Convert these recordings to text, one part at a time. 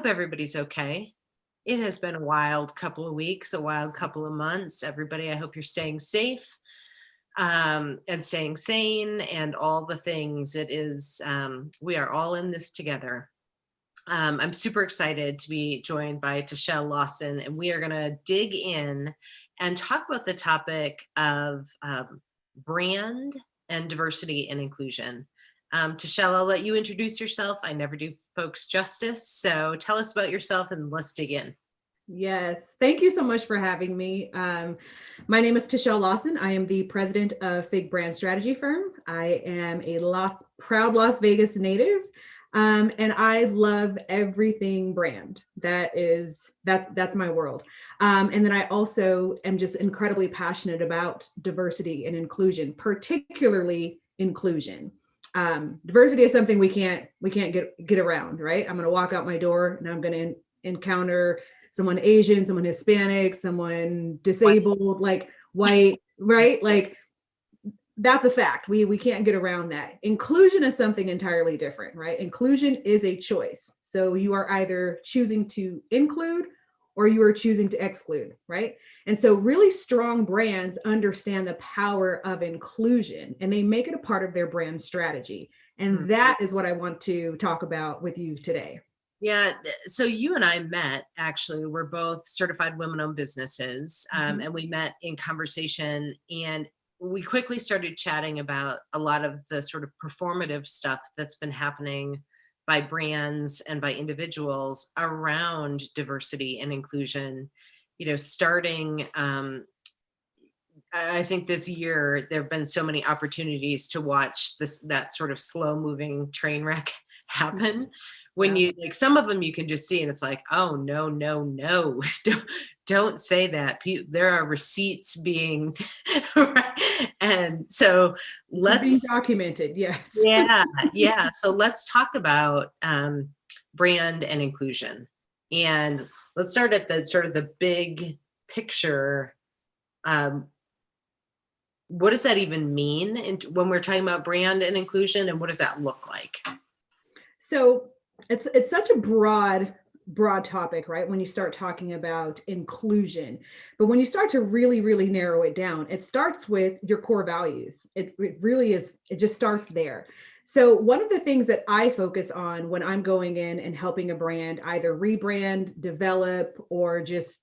Everybody's okay. It has been a wild couple of weeks, a wild couple of months. Everybody, I hope you're staying safe and staying sane and all the things. We are all in this together. I'm super excited to be joined by TaChelle Lawson, and we are going to dig in and talk about the topic of brand and diversity and inclusion. TaChelle, I'll let you introduce yourself. I never do folks justice. So tell us about yourself and let's dig in. Yes, thank you so much for having me. My name is TaChelle Lawson. I am the president of Fig Brand Strategy Firm. I am a proud Las Vegas native, and I love everything brand. That's my world. And then I also am just incredibly passionate about diversity and inclusion, particularly inclusion. Diversity is something we can't get around, right? I'm going to walk out my door and I'm going to encounter someone Asian, someone Hispanic, someone disabled, like white, right? Like that's a fact. We can't get around that. Inclusion is something entirely different, right? Inclusion is a choice. So you are either choosing to include or you are choosing to exclude, right? And so really strong brands understand the power of inclusion and they make it a part of their brand strategy. And that is what I want to talk about with you today. Yeah. So you and I met, actually, we're both certified women-owned businesses, and we met in conversation, and we quickly started chatting about a lot of the sort of performative stuff that's been happening by brands and by individuals around diversity and inclusion. Starting, I think this year, there have been so many opportunities to watch that sort of slow moving train wreck happen. When you like some of them you can just see and it's like, oh no, don't say that. There are receipts being and so let's being documented. Yes. yeah. So let's talk about brand and inclusion. And let's start at the sort of the big picture. What does that even mean when we're talking about brand and inclusion, and what does that look like? So it's such a broad topic, right? When you start talking about inclusion, but when you start to really narrow it down, it starts with your core values. It really is. It just starts there. So one of the things that I focus on when I'm going in and helping a brand either rebrand, develop, or just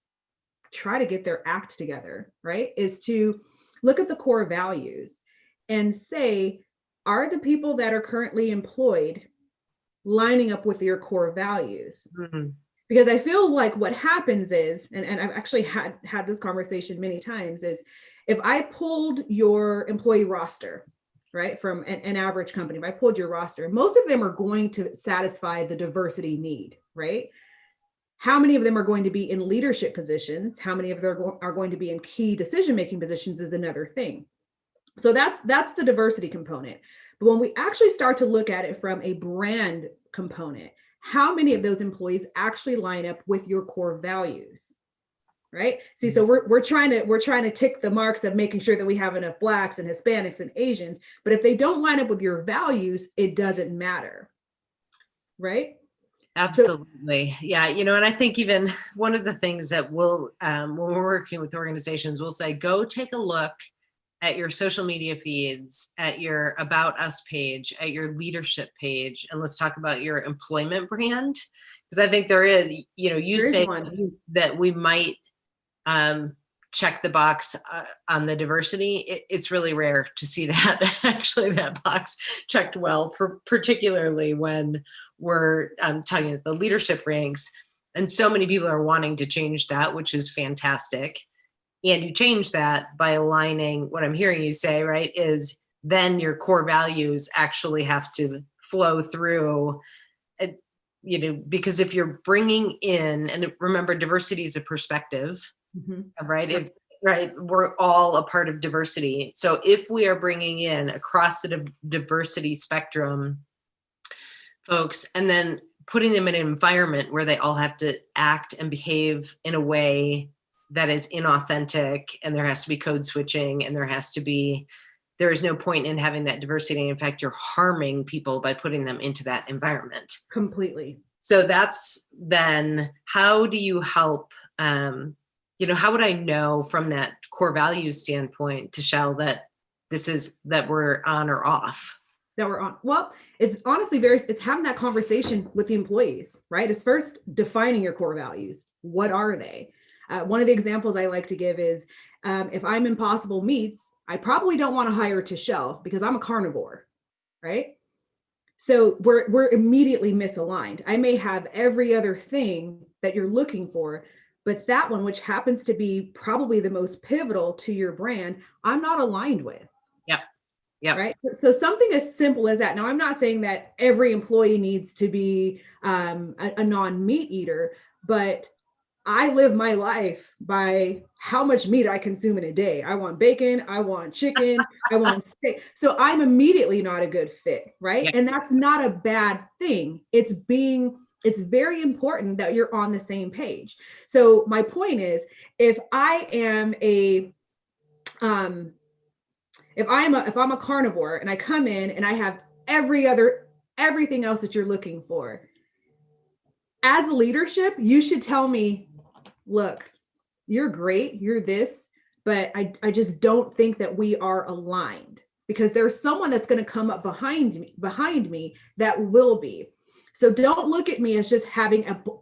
try to get their act together, right, is to look at the core values and say, are the people that are currently employed lining up with your core values? Because I feel like what happens is, and I've actually had this conversation many times, is if I pulled your employee roster, right, from an average company, if I pulled your roster, most of them are going to satisfy the diversity need, right? How many of them are going to be in leadership positions? How many of them are going to be in key decision-making positions is another thing. So that's the diversity component. But when we actually start to look at it from a brand component, how many of those employees actually line up with your core values, right? See, so we're trying to tick the marks of making sure that we have enough Blacks and Hispanics and Asians, but if they don't line up with your values, it doesn't matter, right? Absolutely. Yeah. And I think even one of the things that when we're working with organizations, we'll say, go take a look at your social media feeds, at your About Us page, at your leadership page, and let's talk about your employment brand. Because I think there is, you say that we might check the box on the diversity. It's really rare to see that actually that box checked well, particularly when we're talking about the leadership ranks. And so many people are wanting to change that, which is fantastic. And you change that by aligning, what I'm hearing you say, right, is then your core values actually have to flow through, because if you're bringing in, and remember, diversity is a perspective, right? Right. We're all a part of diversity. So if we are bringing in across the diversity spectrum folks, and then putting them in an environment where they all have to act and behave in a way that is inauthentic, and there has to be code switching, and there is no point in having that diversity. In fact, you're harming people by putting them into that environment. Completely. So that's then, how do you help, how would I know from that core value standpoint, TaChelle, that that we're on or off? That we're on. Well, it's honestly it's having that conversation with the employees, right? It's first defining your core values. What are they? One of the examples I like to give is if I'm Impossible Meats, I probably don't want to hire TaChelle because I'm a carnivore, right? So we're immediately misaligned. I may have every other thing that you're looking for, but that one, which happens to be probably the most pivotal to your brand, I'm not aligned with. Yep. Yep. Right. So something as simple as that. Now, I'm not saying that every employee needs to be a non-meat eater, but I live my life by how much meat I consume in a day. I want bacon, I want chicken, I want steak. So I'm immediately not a good fit, right? Yep. And that's not a bad thing. It's very important that you're on the same page. So my point is, if I am if I'm a carnivore and I come in and I have everything else that you're looking for, as a leadership, you should tell me, look, you're great, you're this, but I just don't think that we are aligned, because there's someone that's going to come up behind me that will be. So don't look at me as just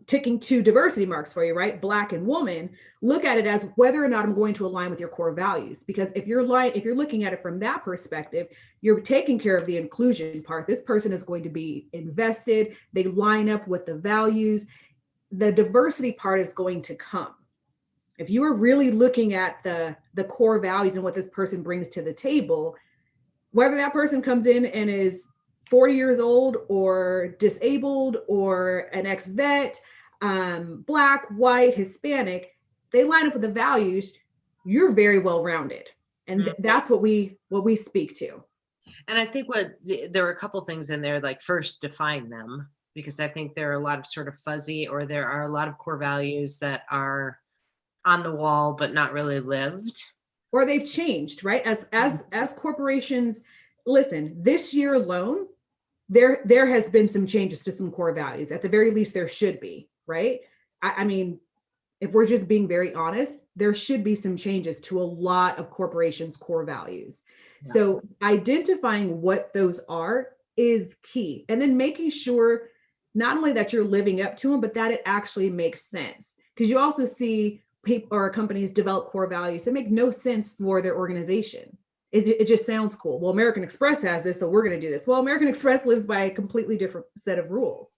ticking two diversity marks for you, right? Black and woman. Look at it as whether or not I'm going to align with your core values. Because if you're looking at it from that perspective, you're taking care of the inclusion part. This person is going to be invested. They line up with the values. The diversity part is going to come. If you are really looking at the core values and what this person brings to the table, whether that person comes in and is 40 years old or disabled or an ex-vet, Black, white, Hispanic, they line up with the values, you're very well-rounded. And that's what we speak to. And I think there are a couple things in there, like first define them, because I think there are a lot of sort of fuzzy, or there are a lot of core values that are on the wall, but not really lived. Or they've changed, right? As corporations, listen, this year alone, there has been some changes to some core values. At the very least, there should be, right? I mean, if we're just being very honest, there should be some changes to a lot of corporations' core values. Yeah. So identifying what those are is key. And then making sure not only that you're living up to them, but that it actually makes sense. Because you also see people or companies develop core values that make no sense for their organization. It just sounds cool. Well, American Express has this, so we're going to do this. Well, American Express lives by a completely different set of rules.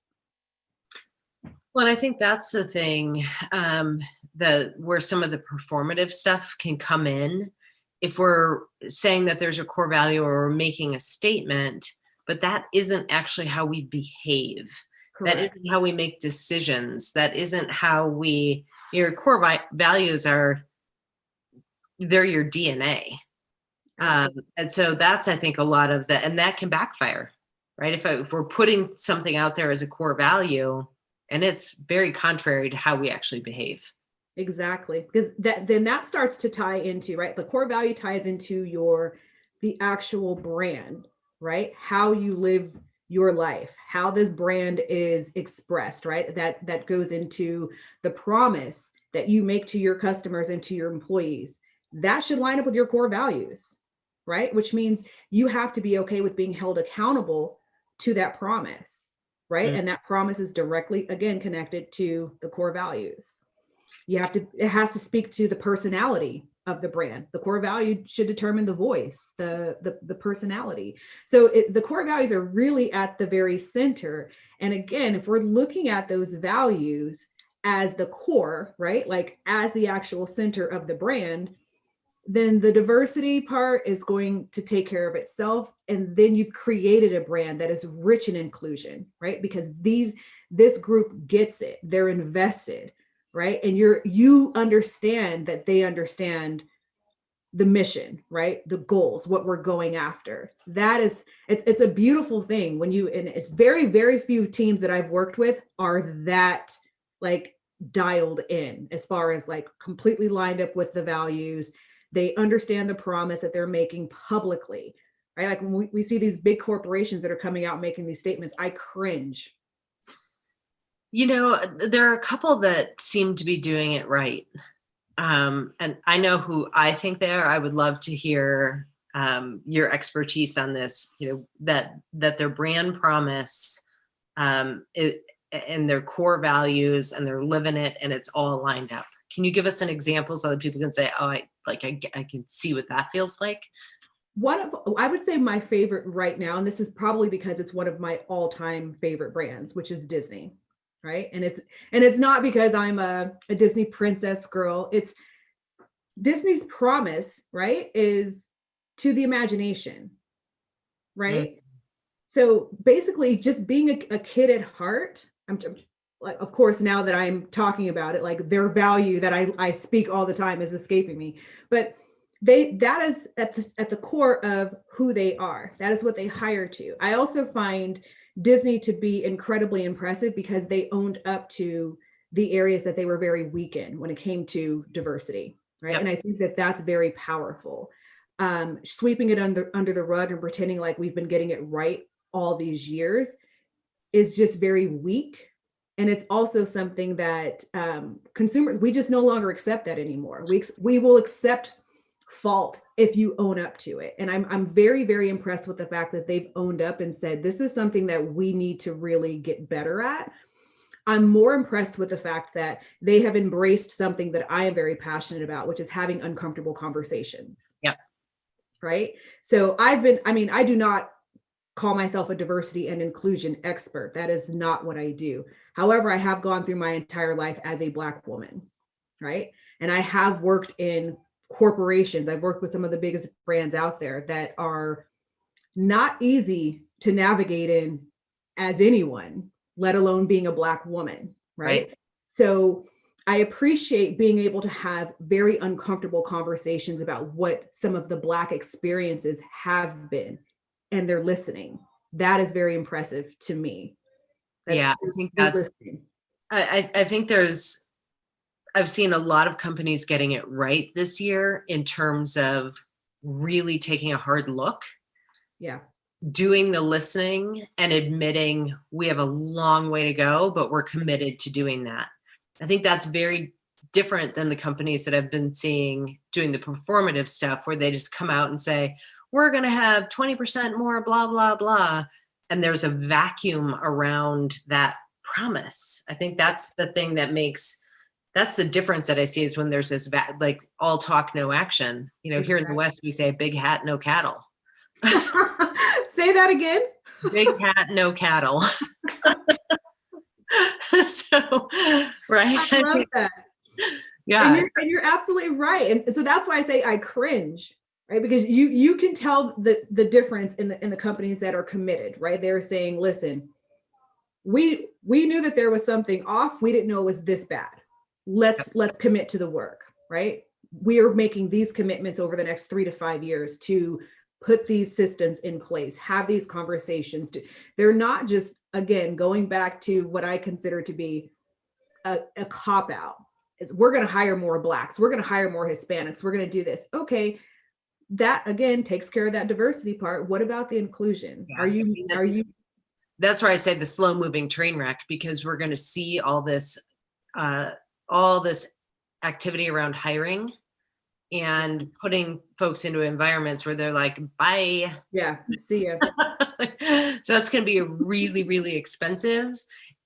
Well, and I think that's the thing, where some of the performative stuff can come in. If we're saying that there's a core value or we're making a statement, but that isn't actually how we behave. Correct. That isn't how we make decisions. That isn't how your core values they're your DNA. And so that's, I think, a lot of and that can backfire, right? If we're putting something out there as a core value and it's very contrary to how we actually behave. Exactly. Because then that starts to tie into, right? The core value ties into the actual brand, right? How you live your life, how this brand is expressed, right? That goes into the promise that you make to your customers and to your employees. That should line up with your core values, right? Which means you have to be okay with being held accountable to that promise, right? Mm-hmm. And that promise is directly, again, connected to the core values. It has to speak to the personality of the brand. The core value should determine the voice, the personality. So the core values are really at the very center. And again, if we're looking at those values as the core, right? Like as the actual center of the brand, then the diversity part is going to take care of itself. And then you've created a brand that is rich in inclusion, right? Because this group gets it, they're invested, right? And you understand that they understand the mission, right? The goals, what we're going after. It's a beautiful thing and it's very, very few teams that I've worked with are that like dialed in as far as like completely lined up with the values. They understand the promise that they're making publicly, right? Like when we, we see these big corporations that are coming out making these statements, I cringe. There are a couple that seem to be doing it right. And I know who I think they are. I would love to hear your expertise on this, that their brand promise and their core values, and they're living it, and it's all lined up. Can you give us an example so that people can say, oh, I can see what that feels like? I would say my favorite right now, and this is probably because it's one of my all-time favorite brands, which is Disney, right? And it's not because I'm a Disney princess girl. It's Disney's promise, right, is to the imagination, Mm, right? So basically, just being a kid at heart. Like, of course, now that I'm talking about it, like their value that I speak all the time is escaping me, but that is at the core of who they are. That is what they hire to. I also find Disney to be incredibly impressive because they owned up to the areas that they were very weak in when it came to diversity, right? yep. And I think that that's very powerful. Sweeping it under the rug and pretending like we've been getting it right all these years is just very weak. And it's also something that consumers, we just no longer accept that anymore. We will accept fault if you own up to it. And I'm very, very impressed with the fact that they've owned up and said, this is something that we need to really get better at. I'm more impressed with the fact that they have embraced something that I am very passionate about, which is having uncomfortable conversations. Yep. Right. So I do not call myself a diversity and inclusion expert. That is not what I do. However, I have gone through my entire life as a Black woman, right? And I have worked in corporations. I've worked with some of the biggest brands out there that are not easy to navigate in as anyone, let alone being a Black woman, Right. right? So I appreciate being able to have very uncomfortable conversations about what some of the Black experiences have been, and they're listening. That is very impressive to me. That Yeah, I think they're listening. I think I've seen a lot of companies getting it right this year in terms of really taking a hard look, Yeah, doing the listening, and admitting we have a long way to go, but we're committed to doing that. I think that's very different than the companies that I've been seeing doing the performative stuff where they just come out and say, we're going to have 20% more, blah, blah, blah. And there's a vacuum around that promise. I think that's the thing that's the difference that I see is when there's this like all talk, no action. Here in the exactly. West, we say big hat, no cattle. Say that again. Big hat, no cattle. So, right. I love that. And Yeah. you're absolutely right. And so that's why I say I cringe, right? Because you can tell the difference in the companies that are committed, right? They're saying, listen, we knew that there was something off. We didn't know it was this bad. Let's commit to the work, right? We are making these commitments over the next 3 to 5 years to put these systems in place, have these conversations. They're not just, again, going back to what I consider to be a cop out. Is we're going to hire more Blacks, we're going to hire more Hispanics, we're going to do this. Okay, that again takes care of that diversity part. What about the inclusion? Yeah. Are you That's where I say the slow moving train wreck, because we're going to see uh, all this activity around hiring and putting folks into environments where they're like, bye. Yeah, see ya. So that's going to be really, really expensive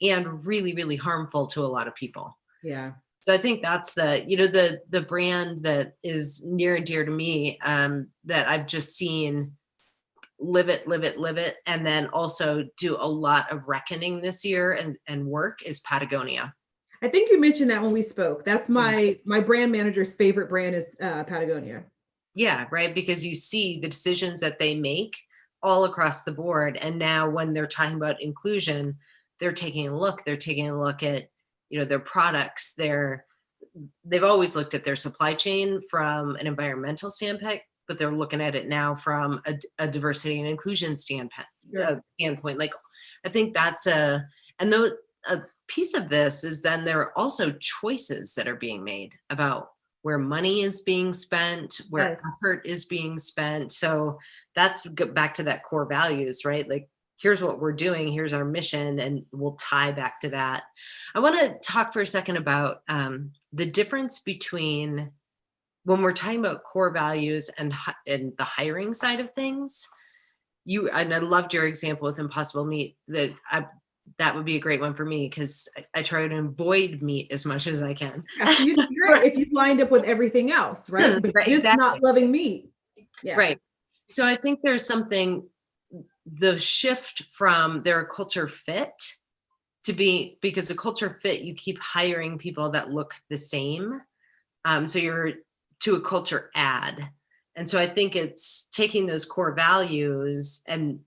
and really, really harmful to a lot of people. Yeah. So I think that's the brand that is near and dear to me, that I've just seen live it, live it, live it, and then also do a lot of reckoning this year and work is Patagonia. I think you mentioned that when we spoke. That's Yeah. my brand manager's favorite brand is Patagonia. Yeah, right. Because you see the decisions that they make all across the board. And now when they're talking about inclusion, they're taking a look. They're taking a look at, their products. They've always looked at their supply chain from an environmental standpoint, but they're looking at it now from a diversity and inclusion standpoint. Sure. Like, I think and though a piece of this is then there are also choices that are being made about where money is being spent, where Yes. effort is being spent. So that's back to that core values, right? Like here's what we're doing, here's our mission, and we'll tie back to that. I want to talk for a second about the difference between when we're talking about core values and the hiring side of things. And I loved your example with Impossible Meat. That would be a great one for me, because I try to avoid meat as much as I can. Yeah, so you're right. If you lined up with everything else, right? But Right, just exactly. not loving meat. Yeah. Right. So I think there's something, the shift from their culture fit to be, because the culture fit, you keep hiring people that look the same. So you're to a culture add. And so I think it's taking those core values and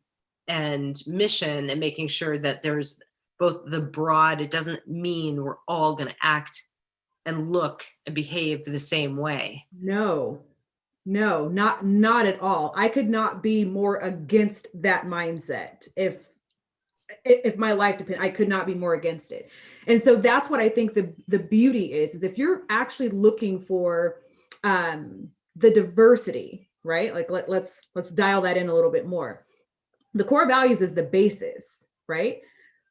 mission and making sure that there's both the broad, it doesn't mean we're all going to act and look and behave the same way. No, not at all. I could not be more against that mindset. If my life depended, I could not be more against it. And so that's what I think the beauty is if you're actually looking for the diversity, right? Like let's dial that in a little bit more. The core values is the basis, right?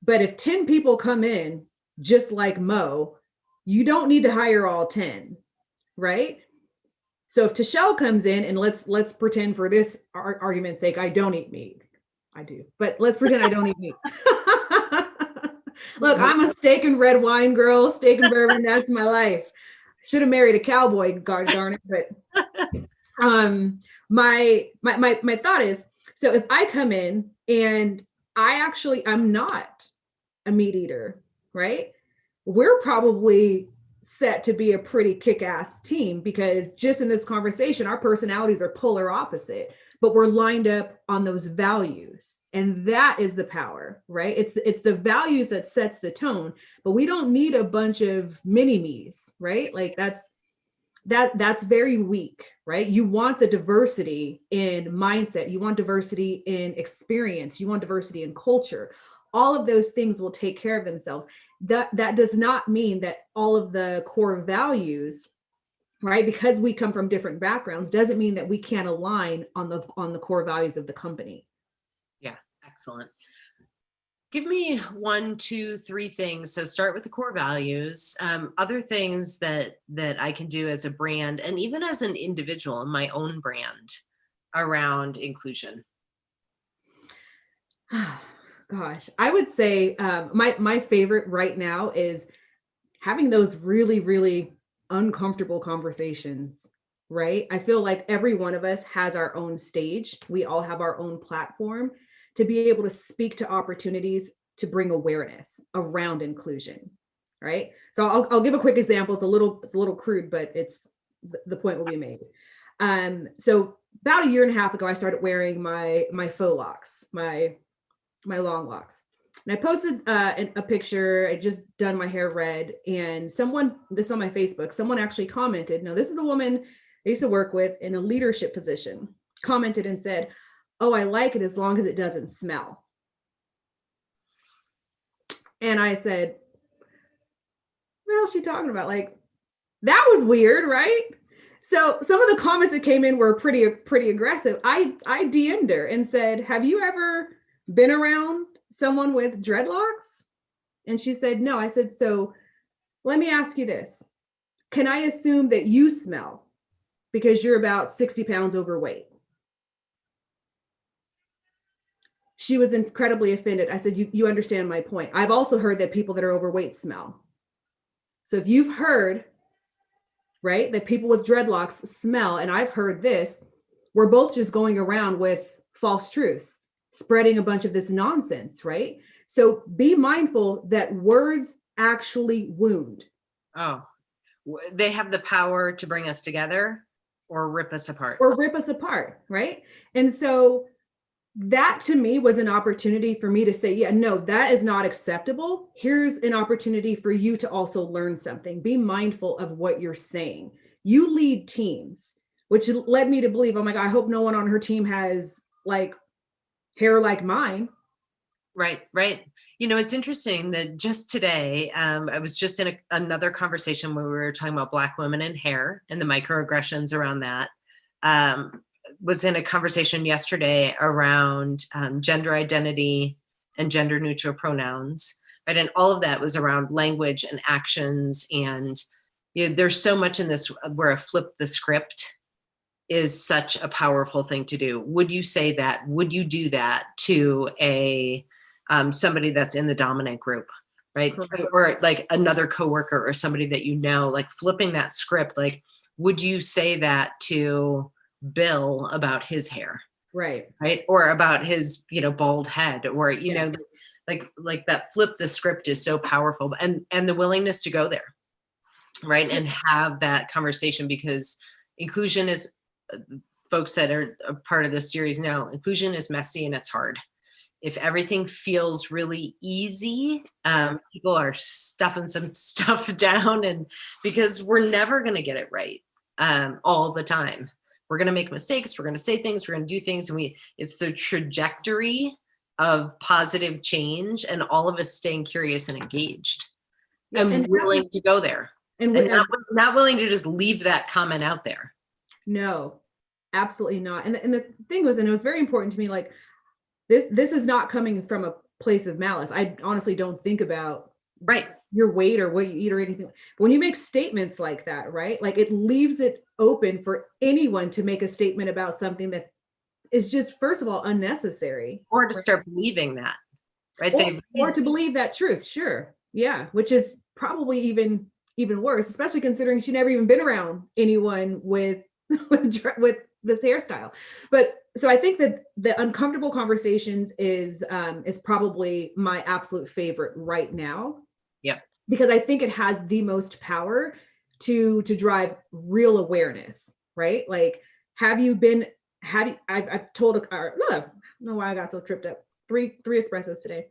But if 10 people come in just like Mo, you don't need to hire all 10, right? So if TaChelle comes in, and let's pretend for this argument's sake, I don't eat meat. I do, but let's pretend I don't eat meat. Look, I'm a steak and red wine girl, steak and bourbon. That's my life. Should have married a cowboy, darn it. But my thought is, so if I come in and I'm not a meat eater, right? We're probably set to be a pretty kick-ass team, because just in this conversation, our personalities are polar opposite, but we're lined up on those values. And that is the power, right? It's the values that sets the tone, but we don't need a bunch of mini-me's, right? Like that's very weak, right? You want the diversity in mindset, you want diversity in experience, you want diversity in culture. All of those things will take care of themselves. That does not mean that all of the core values, right, because we come from different backgrounds, doesn't mean that we can't align on the core values of the company. Yeah, excellent. Give me 1, 2, 3 things. So start with the core values. Other things that I can do as a brand, and even as an individual in my own brand, around inclusion. Gosh, I would say my favorite right now is having those really, really uncomfortable conversations, right? I feel like every one of us has our own stage. We all have our own platform to be able to speak to opportunities to bring awareness around inclusion, right? So I'll give a quick example. It's a little crude, but it's the point will be made. So about a year and a half ago, I started wearing my faux locks, my long locks. And I posted a picture. I just done my hair red, and this on my Facebook, someone actually commented. Now, this is a woman I used to work with in a leadership position, commented and said, "Oh, I like it as long as it doesn't smell." And I said, "What is she talking about? Like, that was weird, right?" So some of the comments that came in were pretty aggressive. I DM'd her and said, "Have you ever been around someone with dreadlocks?" And she said, "No." I said, "So let me ask you this. Can I assume that you smell because you're about 60 pounds overweight?" She was incredibly offended. I said, you understand my point. I've also heard that people that are overweight smell. So if you've heard, right, that people with dreadlocks smell, and I've heard this, we're both just going around with false truths, spreading a bunch of this nonsense, right? So be mindful that words actually wound. Oh, they have the power to bring us together or rip us apart. Right? And so that to me was an opportunity for me to say, yeah, no, that is not acceptable. Here's an opportunity for you to also learn something. Be mindful of what you're saying. You lead teams, which led me to believe, oh my God, I hope no one on her team has like hair like mine. Right. It's interesting that just today, I was just in another conversation where we were talking about Black women and hair and the microaggressions around that. was in a conversation yesterday around gender identity and gender neutral pronouns, right? And all of that was around language and actions. And there's so much in this where a flip the script is such a powerful thing to do. Would you say that? Would you do that to a somebody that's in the dominant group, right? Or like another coworker or somebody that like flipping that script, like, would you say that to Bill about his hair? Right. Right. Or about his, bald head, or, like that flip the script is so powerful, and the willingness to go there. Right. And have that conversation, because inclusion is, folks that are a part of this series know, inclusion is messy and it's hard. If everything feels really easy, people are stuffing some stuff down, and because we're never going to get it right all the time. We're going to make mistakes. We're going to say things. We're going to do things. And it's the trajectory of positive change, and all of us staying curious and engaged and willing to go there, and not willing to just leave that comment out there. No, absolutely not. And the thing was, and it was very important to me, like, this is not coming from a place of malice. I honestly don't think about your weight or what you eat or anything. But when you make statements like that, right? Like, it leaves it open for anyone to make a statement about something that is just, first of all, unnecessary. Or to start believing that, right? Or to believe that truth. Sure. Yeah. Which is probably even worse, especially considering she never even been around anyone with this hairstyle. But so I think that the uncomfortable conversations is probably my absolute favorite right now. Yeah. Because I think it has the most power to drive real awareness, right? Like, I've told I don't know why I got so tripped up. Three espressos today.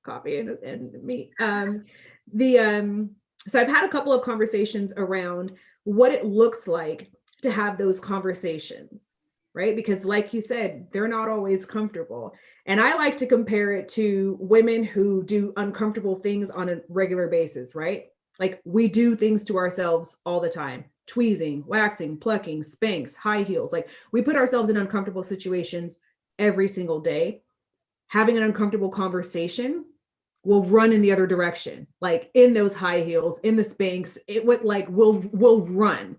Coffee and meat. So I've had a couple of conversations around what it looks like to have those conversations, right? Because like you said, they're not always comfortable. And I like to compare it to women who do uncomfortable things on a regular basis, right? Like, we do things to ourselves all the time: tweezing, waxing, plucking, Spanx, high heels. Like, we put ourselves in uncomfortable situations every single day. Having an uncomfortable conversation will run in the other direction, like in those high heels, in the Spanx, it would like will run.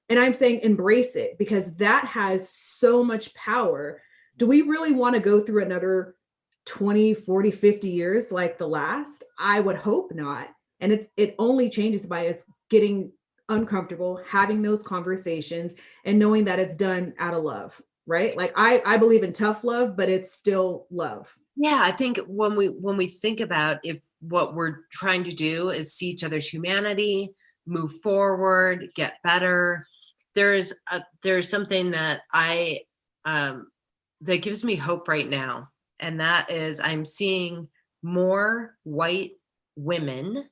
And I'm saying embrace it, because that has so much power. Do we really want to go through another 20, 40, 50 years like the last? I would hope not. And it only changes by us getting uncomfortable, having those conversations, and knowing that it's done out of love, right? Like, I believe in tough love, but it's still love. Yeah, I think when we think about, if what we're trying to do is see each other's humanity, move forward, get better, there's something that that gives me hope right now, and that is I'm seeing more white women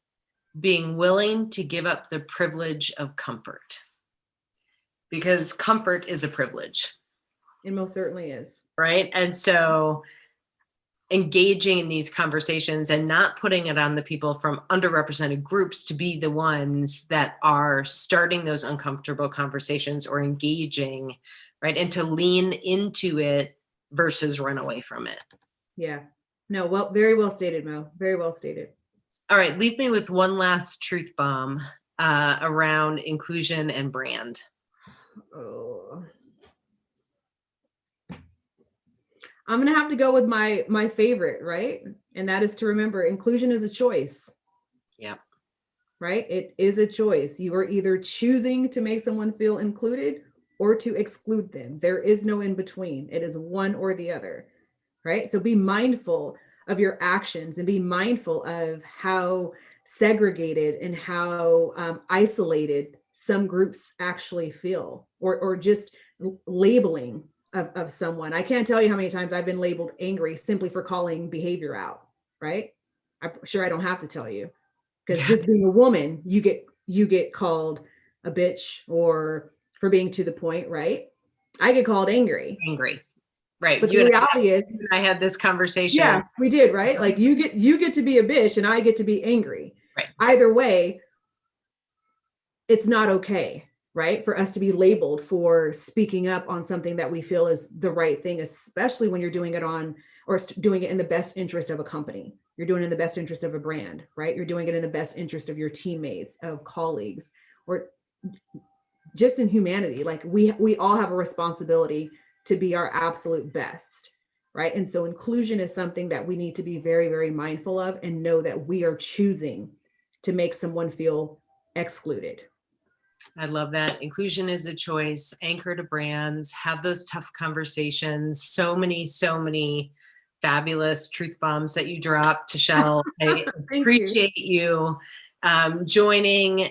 being willing to give up the privilege of comfort, because comfort is a privilege. It most certainly is. Right. And so engaging in these conversations and not putting it on the people from underrepresented groups to be the ones that are starting those uncomfortable conversations or engaging, right? And to lean into it versus run away from it. Yeah. No, well, very well stated, Mo. Very well stated. All right. Leave me with one last truth bomb around inclusion and brand. Oh. I'm going to have to go with my favorite, right? And that is to remember, inclusion is a choice. Yeah. Right? It is a choice. You are either choosing to make someone feel included or to exclude them. There is no in between. It is one or the other, right? So be mindful of your actions, and be mindful of how segregated and how isolated some groups actually feel, or just labeling of someone. I can't tell you how many times I've been labeled angry simply for calling behavior out, right? I'm sure I don't have to tell you, because just being a woman, you get called a bitch, or for being to the point, right? I get called angry. Right. But the reality is, I had this conversation. Yeah, we did, right? Like, you get to be a bitch and I get to be angry. Right. Either way, it's not okay. right? For us to be labeled for speaking up on something that we feel is the right thing, especially when you're doing it on, or doing it in the best interest of a company. You're doing it in the best interest of a brand, right? You're doing it in the best interest of your teammates, of colleagues, or just in humanity. Like we all have a responsibility to be our absolute best, right? And so inclusion is something that we need to be very, very mindful of, and know that we are choosing to make someone feel excluded. I love that. Inclusion is a choice. Anchor to brands. Have those tough conversations. So many fabulous truth bombs that you drop, TaChelle. I Thank you. appreciate you joining.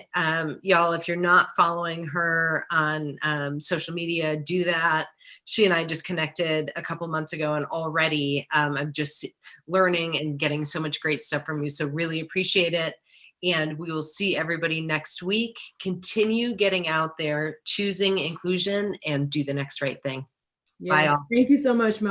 Y'all, if you're not following her on social media, do that. She and I just connected a couple months ago, and already I'm just learning and getting so much great stuff from you. So really appreciate it. And we will see everybody next week. Continue getting out there, choosing inclusion, and do the next right thing. Bye Yes. all. Thank you so much, Mel.